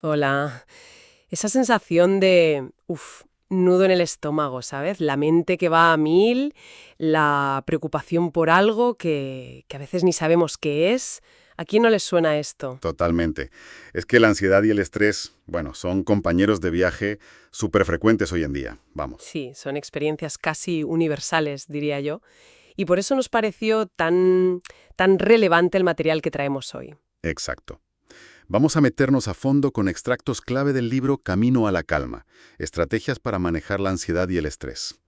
Hola. Esa sensación de, nudo en el estómago, ¿sabes? La mente que va a mil, la preocupación por algo que a veces ni sabemos qué es. ¿A quién no les suena esto? Totalmente. Es que la ansiedad y el estrés, bueno, son compañeros de viaje súper frecuentes hoy en día. Vamos. Sí, son experiencias casi universales, diría yo. Y por eso nos pareció tan relevante el material que traemos hoy. Exacto. Vamos a meternos a fondo con extractos clave del libro Camino a la Calma, estrategias para manejar la ansiedad y el estrés.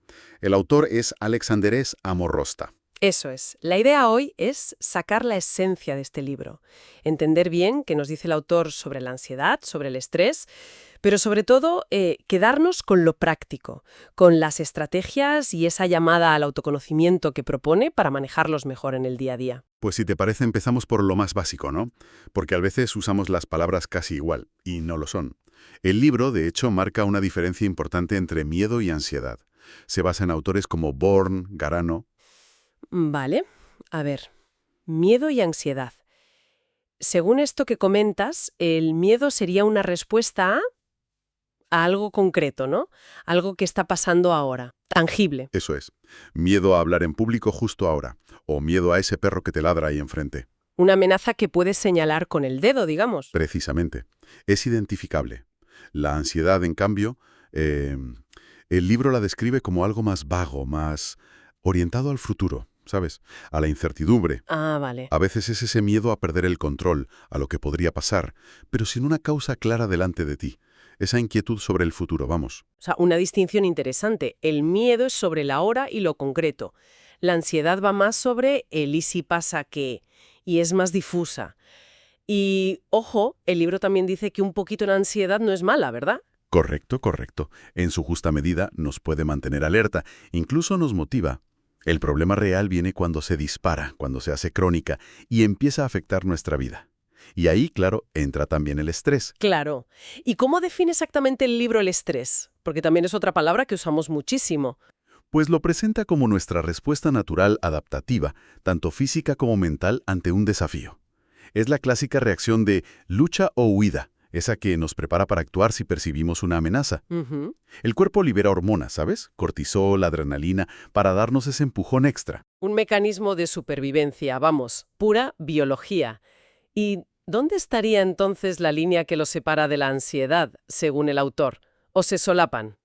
El autor es Alex Andrés Amorrosta. Eso es. La idea hoy es sacar la esencia de este libro, entender bien qué nos dice el autor sobre la ansiedad, sobre el estrés, pero sobre todo quedarnos con lo práctico, con las estrategias y esa llamada al autoconocimiento que propone para manejarlos mejor en el día a día. Pues si te parece empezamos por lo más básico, ¿no? Porque a veces usamos las palabras casi igual, y no lo son. El libro, de hecho, marca una diferencia importante entre miedo y ansiedad. Se basa en autores como Born, Garano. Vale, a ver, miedo y ansiedad. Según esto que comentas, el miedo sería una respuesta a algo concreto, ¿no? Algo que está pasando ahora, tangible. Eso es. Miedo a hablar en público justo ahora. O miedo a ese perro que te ladra ahí enfrente. Una amenaza que puedes señalar con el dedo, digamos. Precisamente. Es identificable. La ansiedad, en cambio, eh, el libro la describe como algo más vago, más orientado al futuro, ¿sabes? A la incertidumbre. Ah, vale. A veces es ese miedo a perder el control, a lo que podría pasar, pero sin una causa clara delante de ti. Esa inquietud sobre el futuro, vamos. O sea, una distinción interesante. El miedo es sobre la hora y lo concreto. La ansiedad va más sobre el y si pasa qué, y es más difusa. Y, ojo, el libro también dice que un poquito de ansiedad no es mala, ¿verdad? Correcto, correcto. En su justa medida nos puede mantener alerta, incluso nos motiva. El problema real viene cuando se dispara, cuando se hace crónica y empieza a afectar nuestra vida. Y ahí, claro, entra también el estrés. Claro. ¿Y cómo define exactamente el libro el estrés? Porque también es otra palabra que usamos muchísimo. Pues lo presenta como nuestra respuesta natural adaptativa, tanto física como mental, ante un desafío. Es la clásica reacción de lucha o huida, esa que nos prepara para actuar si percibimos una amenaza. Ujú. El cuerpo libera hormonas, ¿sabes? Cortisol, adrenalina, para darnos ese empujón extra. Un mecanismo de supervivencia, vamos, pura biología. ¿Y dónde estaría entonces la línea que lo separa de la ansiedad, según el autor? ¿O se solapan?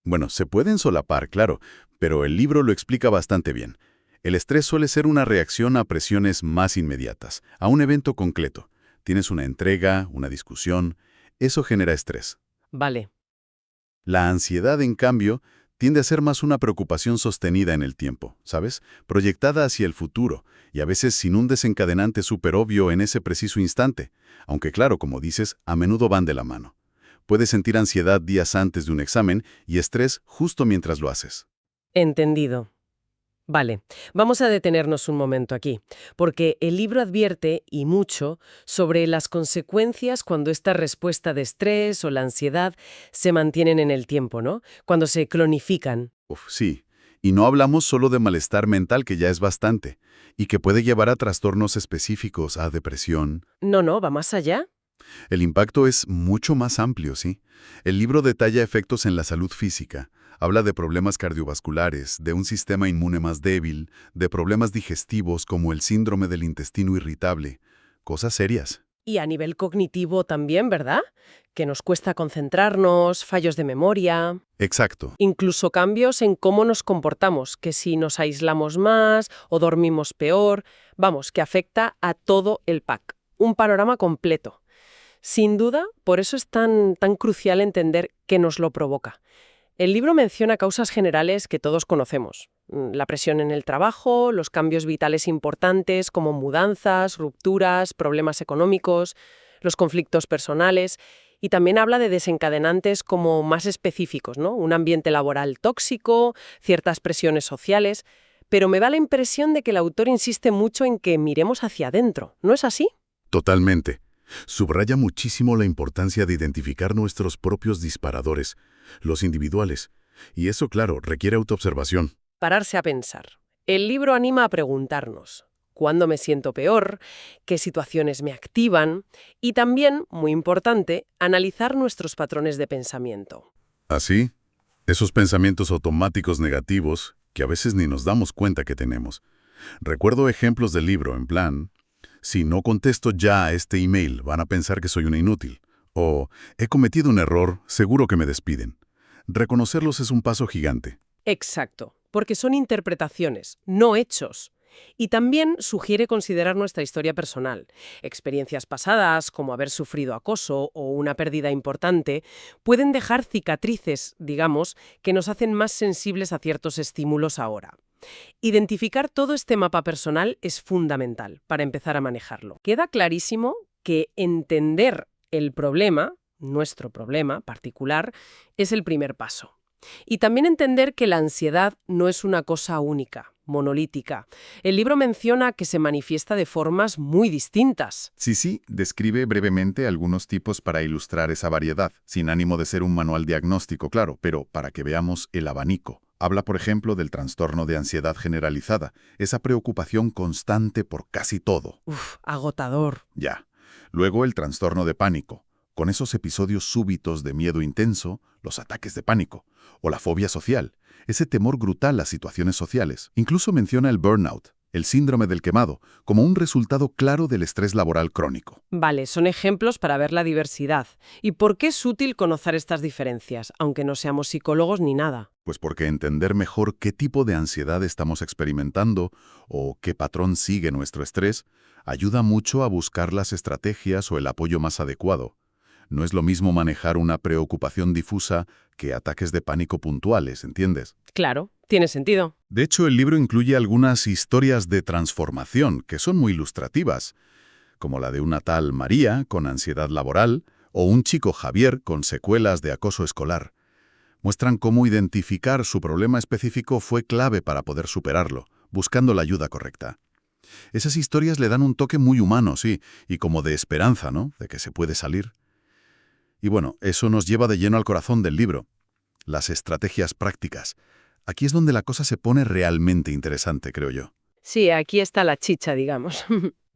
Bueno, se pueden solapar, claro, pero el libro lo explica bastante bien. El estrés suele ser una reacción a presiones más inmediatas, a un evento concreto. Tienes una entrega, una discusión, eso genera estrés. Vale. La ansiedad, en cambio, tiende a ser más una preocupación sostenida en el tiempo, ¿sabes? Proyectada hacia el futuro, y a veces sin un desencadenante súper obvio en ese preciso instante, aunque claro, como dices, a menudo van de la mano. Puedes sentir ansiedad días antes de un examen y estrés justo mientras lo haces. Entendido. Vale, vamos a detenernos un momento aquí, porque el libro advierte, y mucho, sobre las consecuencias cuando esta respuesta de estrés o la ansiedad se mantienen en el tiempo, ¿no? Cuando se clonifican. Uf, sí. Y no hablamos solo de malestar mental, que ya es bastante, y que puede llevar a trastornos específicos, a depresión. No, no, va más allá. El impacto es mucho más amplio, ¿sí? El libro detalla efectos en la salud física, habla de problemas cardiovasculares, de un sistema inmune más débil, de problemas digestivos como el síndrome del intestino irritable, cosas serias. Y a nivel cognitivo también, ¿verdad? Que nos cuesta concentrarnos, fallos de memoria, Exacto. incluso cambios en cómo nos comportamos, que si nos aislamos más o dormimos peor, vamos, que afecta a todo el pack. Un panorama completo. Sin duda, por eso es tan crucial entender qué nos lo provoca. El libro menciona causas generales que todos conocemos. La presión en el trabajo, los cambios vitales importantes como mudanzas, rupturas, problemas económicos, los conflictos personales, y también habla de desencadenantes como más específicos, ¿no? Un ambiente laboral tóxico, ciertas presiones sociales, pero me da la impresión de que el autor insiste mucho en que miremos hacia adentro, ¿no es así? Totalmente. Subraya muchísimo la importancia de identificar nuestros propios disparadores, los individuales. Y eso, claro, requiere autoobservación. Pararse a pensar. El libro anima a preguntarnos, cuándo me siento peor, qué situaciones me activan y también, muy importante, analizar nuestros patrones de pensamiento. Así, esos pensamientos automáticos negativos que a veces ni nos damos cuenta que tenemos. Recuerdo ejemplos del libro, en plan, si no contesto ya a este email, van a pensar que soy una inútil. O, he cometido un error, seguro que me despiden. Reconocerlos es un paso gigante. Exacto, porque son interpretaciones, no hechos. Y también sugiere considerar nuestra historia personal. Experiencias pasadas, como haber sufrido acoso o una pérdida importante, pueden dejar cicatrices, digamos, que nos hacen más sensibles a ciertos estímulos ahora. Identificar todo este mapa personal es fundamental para empezar a manejarlo. Queda clarísimo que entender el problema, nuestro problema particular, es el primer paso. Y también entender que la ansiedad no es una cosa única, monolítica. El libro menciona que se manifiesta de formas muy distintas. Sí, describe brevemente algunos tipos para ilustrar esa variedad, sin ánimo de ser un manual diagnóstico, claro, pero para que veamos el abanico. Habla, por ejemplo, del trastorno de ansiedad generalizada, esa preocupación constante por casi todo. Agotador. Ya. Luego el trastorno de pánico, con esos episodios súbitos de miedo intenso, los ataques de pánico, o la fobia social, ese temor brutal a situaciones sociales. Incluso menciona el burnout, el síndrome del quemado, como un resultado claro del estrés laboral crónico. Vale, son ejemplos para ver la diversidad. ¿Y por qué es útil conocer estas diferencias, aunque no seamos psicólogos ni nada? Pues porque entender mejor qué tipo de ansiedad estamos experimentando o qué patrón sigue nuestro estrés ayuda mucho a buscar las estrategias o el apoyo más adecuado. No es lo mismo manejar una preocupación difusa que ataques de pánico puntuales, ¿entiendes? Claro, tiene sentido. De hecho, el libro incluye algunas historias de transformación que son muy ilustrativas, como la de una tal María con ansiedad laboral o un chico Javier con secuelas de acoso escolar. Muestran cómo identificar su problema específico fue clave para poder superarlo, buscando la ayuda correcta. Esas historias le dan un toque muy humano, sí, y como de esperanza, ¿no?, de que se puede salir. Y bueno, eso nos lleva de lleno al corazón del libro, las estrategias prácticas. Aquí es donde la cosa se pone realmente interesante, creo yo. Sí, aquí está la chicha, digamos.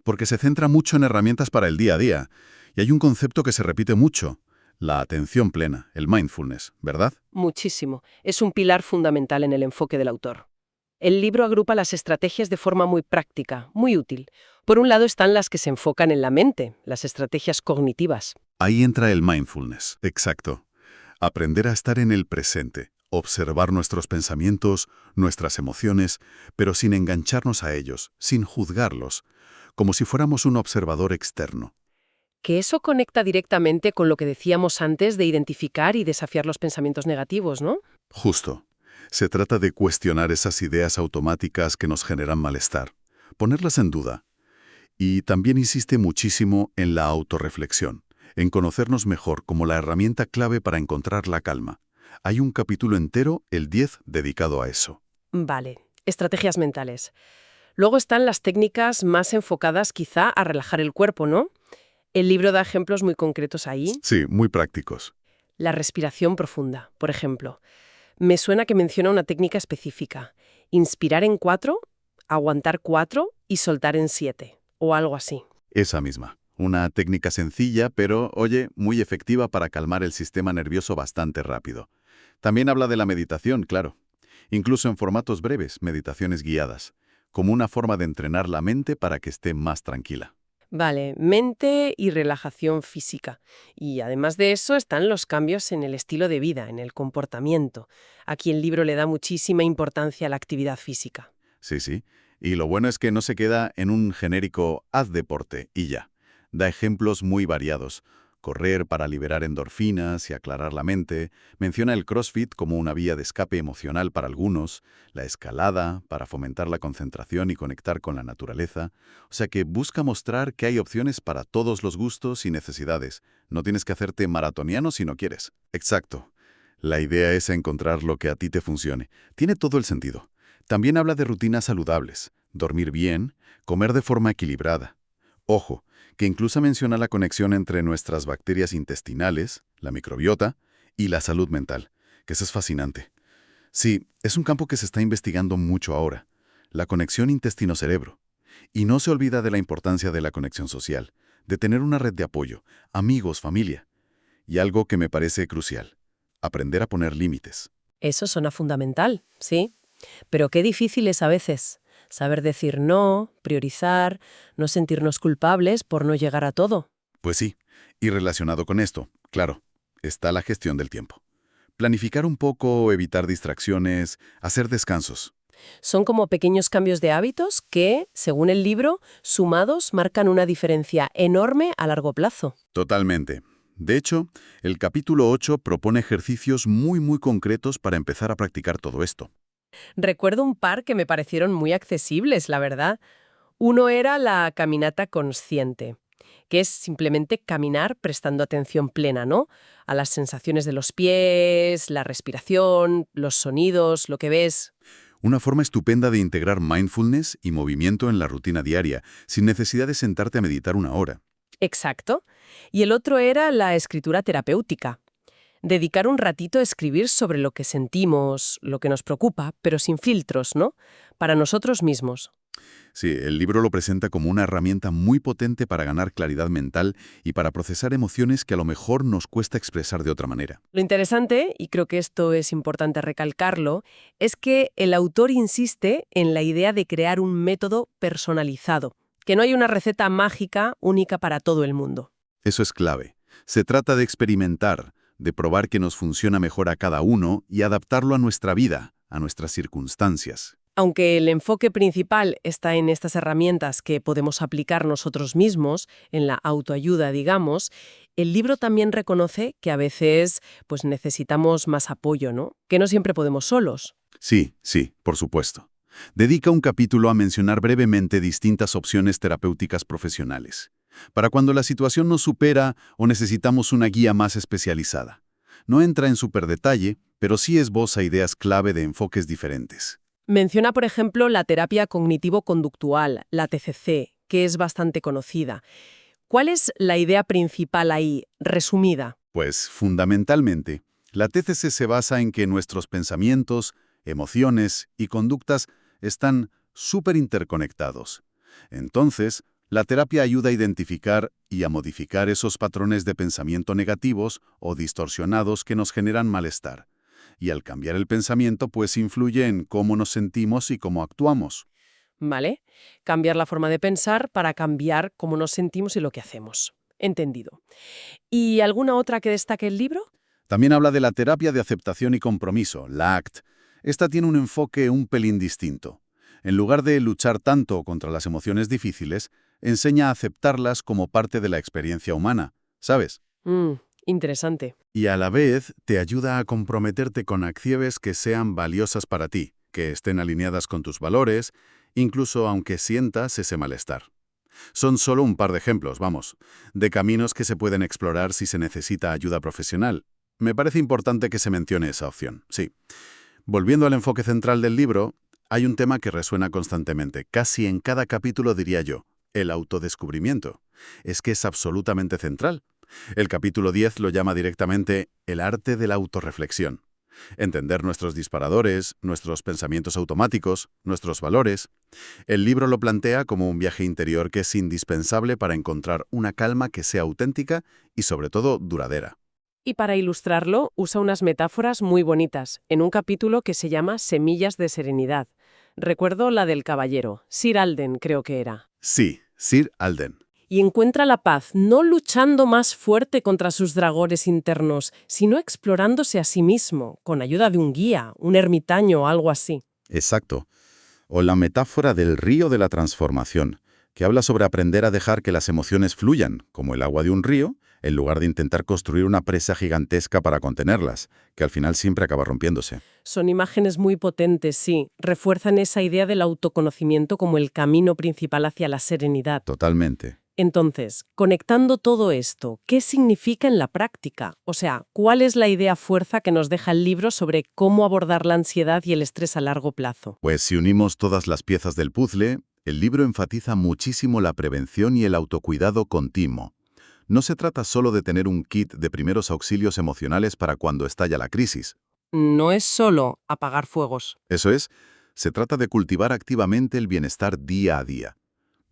Porque se centra mucho en herramientas para el día a día. Y hay un concepto que se repite mucho, la atención plena, el mindfulness, ¿verdad? Muchísimo. Es un pilar fundamental en el enfoque del autor. El libro agrupa las estrategias de forma muy práctica, muy útil. Por un lado están las que se enfocan en la mente, las estrategias cognitivas. Ahí entra el mindfulness, exacto. Aprender a estar en el presente, observar nuestros pensamientos, nuestras emociones, pero sin engancharnos a ellos, sin juzgarlos, como si fuéramos un observador externo. Que eso conecta directamente con lo que decíamos antes de identificar y desafiar los pensamientos negativos, ¿no? Justo. Se trata de cuestionar esas ideas automáticas que nos generan malestar, ponerlas en duda. Y también insiste muchísimo en la autorreflexión, en conocernos mejor como la herramienta clave para encontrar la calma. Hay un capítulo entero, el 10, dedicado a eso. Vale, estrategias mentales. Luego están las técnicas más enfocadas quizá a relajar el cuerpo, ¿no? El libro da ejemplos muy concretos ahí. Sí, muy prácticos. La respiración profunda, por ejemplo. Me suena que menciona una técnica específica. Inspirar en 4, aguantar 4 y soltar en 7, o algo así. Esa misma. Una técnica sencilla, pero, oye, muy efectiva para calmar el sistema nervioso bastante rápido. También habla de la meditación, claro. Incluso en formatos breves, meditaciones guiadas, como una forma de entrenar la mente para que esté más tranquila. Vale, mente y relajación física. Y además de eso están los cambios en el estilo de vida, en el comportamiento. Aquí el libro le da muchísima importancia a la actividad física. Sí. Y lo bueno es que no se queda en un genérico haz deporte y ya. Da ejemplos muy variados. Correr para liberar endorfinas y aclarar la mente. Menciona el CrossFit como una vía de escape emocional para algunos, la escalada para fomentar la concentración y conectar con la naturaleza. O sea que busca mostrar que hay opciones para todos los gustos y necesidades. No tienes que hacerte maratoniano si no quieres. Exacto. La idea es encontrar lo que a ti te funcione. Tiene todo el sentido. También habla de rutinas saludables, dormir bien, comer de forma equilibrada. Ojo, que incluso menciona la conexión entre nuestras bacterias intestinales, la microbiota, y la salud mental, que eso es fascinante. Sí, es un campo que se está investigando mucho ahora, la conexión intestino-cerebro. Y no se olvida de la importancia de la conexión social, de tener una red de apoyo, amigos, familia. Y algo que me parece crucial, aprender a poner límites. Eso suena fundamental, sí. Pero qué difícil es a veces saber decir no, priorizar, no sentirnos culpables por no llegar a todo. Pues sí, y relacionado con esto, claro, está la gestión del tiempo. Planificar un poco, evitar distracciones, hacer descansos. Son como pequeños cambios de hábitos que, según el libro, sumados marcan una diferencia enorme a largo plazo. Totalmente. De hecho, el capítulo 8 propone ejercicios muy concretos para empezar a practicar todo esto. Recuerdo un par que me parecieron muy accesibles, la verdad. Uno era la caminata consciente, que es simplemente caminar prestando atención plena, ¿no? A las sensaciones de los pies, la respiración, los sonidos, lo que ves. Una forma estupenda de integrar mindfulness y movimiento en la rutina diaria, sin necesidad de sentarte a meditar una hora. Exacto. Y el otro era la escritura terapéutica. Dedicar un ratito a escribir sobre lo que sentimos, lo que nos preocupa, pero sin filtros, ¿no? Para nosotros mismos. Sí, el libro lo presenta como una herramienta muy potente para ganar claridad mental y para procesar emociones que a lo mejor nos cuesta expresar de otra manera. Lo interesante, y creo que esto es importante recalcarlo, es que el autor insiste en la idea de crear un método personalizado, que no hay una receta mágica única para todo el mundo. Eso es clave. Se trata de experimentar, de probar que nos funciona mejor a cada uno y adaptarlo a nuestra vida, a nuestras circunstancias. Aunque el enfoque principal está en estas herramientas que podemos aplicar nosotros mismos, en la autoayuda, digamos, el libro también reconoce que a veces pues necesitamos más apoyo, ¿no? Que no siempre podemos solos. Sí, por supuesto. Dedica un capítulo a mencionar brevemente distintas opciones terapéuticas profesionales, para cuando la situación nos supera o necesitamos una guía más especializada. No entra en superdetalle, pero sí esboza ideas clave de enfoques diferentes. Menciona, por ejemplo, la terapia cognitivo-conductual, la TCC, que es bastante conocida. ¿Cuál es la idea principal ahí, resumida? Pues, fundamentalmente, la TCC se basa en que nuestros pensamientos, emociones y conductas están súper interconectados. Entonces, la terapia ayuda a identificar y a modificar esos patrones de pensamiento negativos o distorsionados que nos generan malestar. Y al cambiar el pensamiento, pues influye en cómo nos sentimos y cómo actuamos. ¿Vale? Cambiar la forma de pensar para cambiar cómo nos sentimos y lo que hacemos. Entendido. ¿Y alguna otra que destaque el libro? También habla de la terapia de aceptación y compromiso, la ACT. Esta tiene un enfoque un pelín distinto. En lugar de luchar tanto contra las emociones difíciles, enseña a aceptarlas como parte de la experiencia humana, ¿sabes? Interesante. Y a la vez te ayuda a comprometerte con acciones que sean valiosas para ti, que estén alineadas con tus valores, incluso aunque sientas ese malestar. Son solo un par de ejemplos, vamos, de caminos que se pueden explorar si se necesita ayuda profesional. Me parece importante que se mencione esa opción, sí. Volviendo al enfoque central del libro, hay un tema que resuena constantemente, casi en cada capítulo diría yo, el autodescubrimiento. Es que es absolutamente central. El capítulo 10 lo llama directamente el arte de la autorreflexión. Entender nuestros disparadores, nuestros pensamientos automáticos, nuestros valores. El libro lo plantea como un viaje interior que es indispensable para encontrar una calma que sea auténtica y sobre todo duradera. Y para ilustrarlo, usa unas metáforas muy bonitas, en un capítulo que se llama Semillas de Serenidad. Recuerdo la del caballero, Sir Alden creo que era. Sí, Sir Alden. Y encuentra la paz no luchando más fuerte contra sus dragones internos, sino explorándose a sí mismo, con ayuda de un guía, un ermitaño o algo así. Exacto. O la metáfora del río de la transformación, que habla sobre aprender a dejar que las emociones fluyan, como el agua de un río, en lugar de intentar construir una presa gigantesca para contenerlas, que al final siempre acaba rompiéndose. Son imágenes muy potentes, sí. Refuerzan esa idea del autoconocimiento como el camino principal hacia la serenidad. Totalmente. Entonces, conectando todo esto, ¿qué significa en la práctica? O sea, ¿cuál es la idea fuerza que nos deja el libro sobre cómo abordar la ansiedad y el estrés a largo plazo? Pues si unimos todas las piezas del puzzle, el libro enfatiza muchísimo la prevención y el autocuidado continuo. No se trata solo de tener un kit de primeros auxilios emocionales para cuando estalla la crisis. No es solo apagar fuegos. Eso es, se trata de cultivar activamente el bienestar día a día.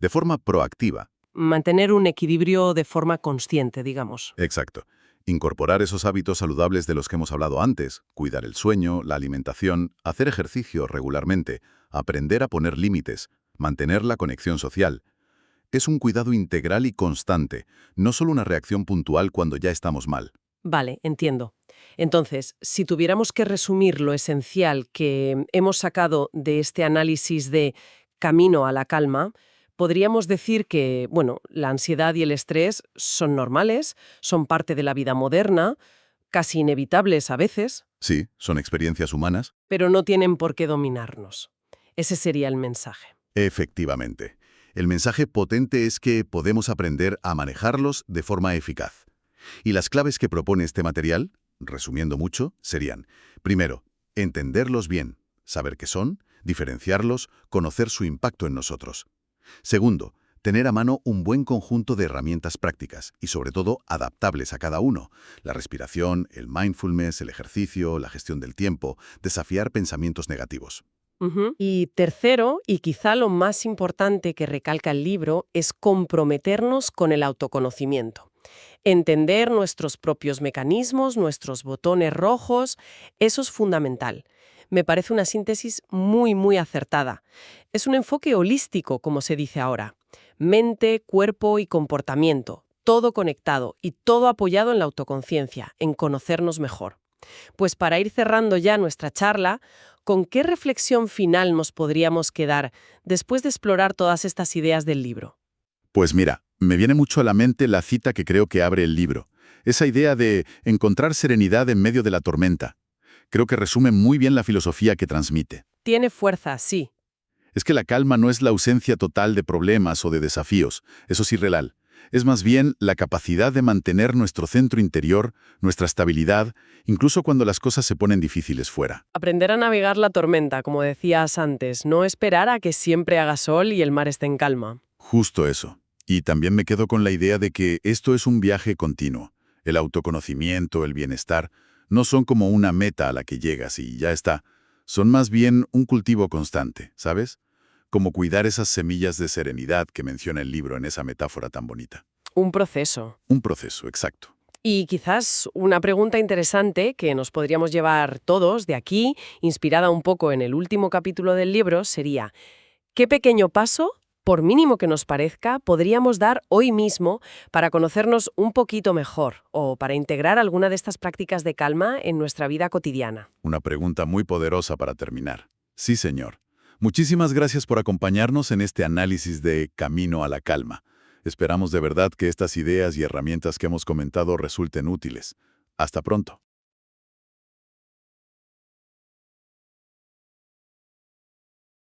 de forma proactiva. Mantener un equilibrio de forma consciente, digamos. Exacto. Incorporar esos hábitos saludables de los que hemos hablado antes, cuidar el sueño, la alimentación, hacer ejercicio regularmente, aprender a poner límites, mantener la conexión social. Es un cuidado integral y constante, no solo una reacción puntual cuando ya estamos mal. Vale, entiendo. Entonces, si tuviéramos que resumir lo esencial que hemos sacado de este análisis de camino a la calma, podríamos decir que, bueno, la ansiedad y el estrés son normales, son parte de la vida moderna, casi inevitables a veces, Sí, son experiencias humanas. pero no tienen por qué dominarnos. Ese sería el mensaje. Efectivamente. El mensaje potente es que podemos aprender a manejarlos de forma eficaz. Y las claves que propone este material, resumiendo mucho, serían: primero, entenderlos bien, saber qué son, diferenciarlos, conocer su impacto en nosotros. Segundo, tener a mano un buen conjunto de herramientas prácticas y, sobre todo, adaptables a cada uno. La respiración, el mindfulness, el ejercicio, la gestión del tiempo, desafiar pensamientos negativos. Y tercero, y quizá lo más importante que recalca el libro, es comprometernos con el autoconocimiento. Entender nuestros propios mecanismos, nuestros botones rojos, eso es fundamental. Me parece una síntesis muy acertada. Es un enfoque holístico, como se dice ahora. Mente, cuerpo y comportamiento, todo conectado y todo apoyado en la autoconciencia, en conocernos mejor. Pues para ir cerrando ya nuestra charla, ¿con qué reflexión final nos podríamos quedar después de explorar todas estas ideas del libro? Pues mira, me viene mucho a la mente la cita que creo que abre el libro. Esa idea de encontrar serenidad en medio de la tormenta. Creo que resume muy bien la filosofía que transmite. Tiene fuerza, sí. Es que la calma no es la ausencia total de problemas o de desafíos, eso es irreal. Es más bien la capacidad de mantener nuestro centro interior, nuestra estabilidad, incluso cuando las cosas se ponen difíciles fuera. Aprender a navegar la tormenta, como decías antes, no esperar a que siempre haga sol y el mar esté en calma. Justo eso. Y también me quedo con la idea de que esto es un viaje continuo. El autoconocimiento, el bienestar, no son como una meta a la que llegas y ya está. Son más bien un cultivo constante, ¿sabes? Como cuidar esas semillas de serenidad que menciona el libro en esa metáfora tan bonita. Un proceso. Un proceso, exacto. Y quizás una pregunta interesante que nos podríamos llevar todos de aquí, inspirada un poco en el último capítulo del libro, sería: ¿qué pequeño paso, por mínimo que nos parezca, podríamos dar hoy mismo para conocernos un poquito mejor o para integrar alguna de estas prácticas de calma en nuestra vida cotidiana? Una pregunta muy poderosa para terminar. Sí, señor. Muchísimas gracias por acompañarnos en este análisis de Camino a la Calma. Esperamos de verdad que estas ideas y herramientas que hemos comentado resulten útiles. Hasta pronto.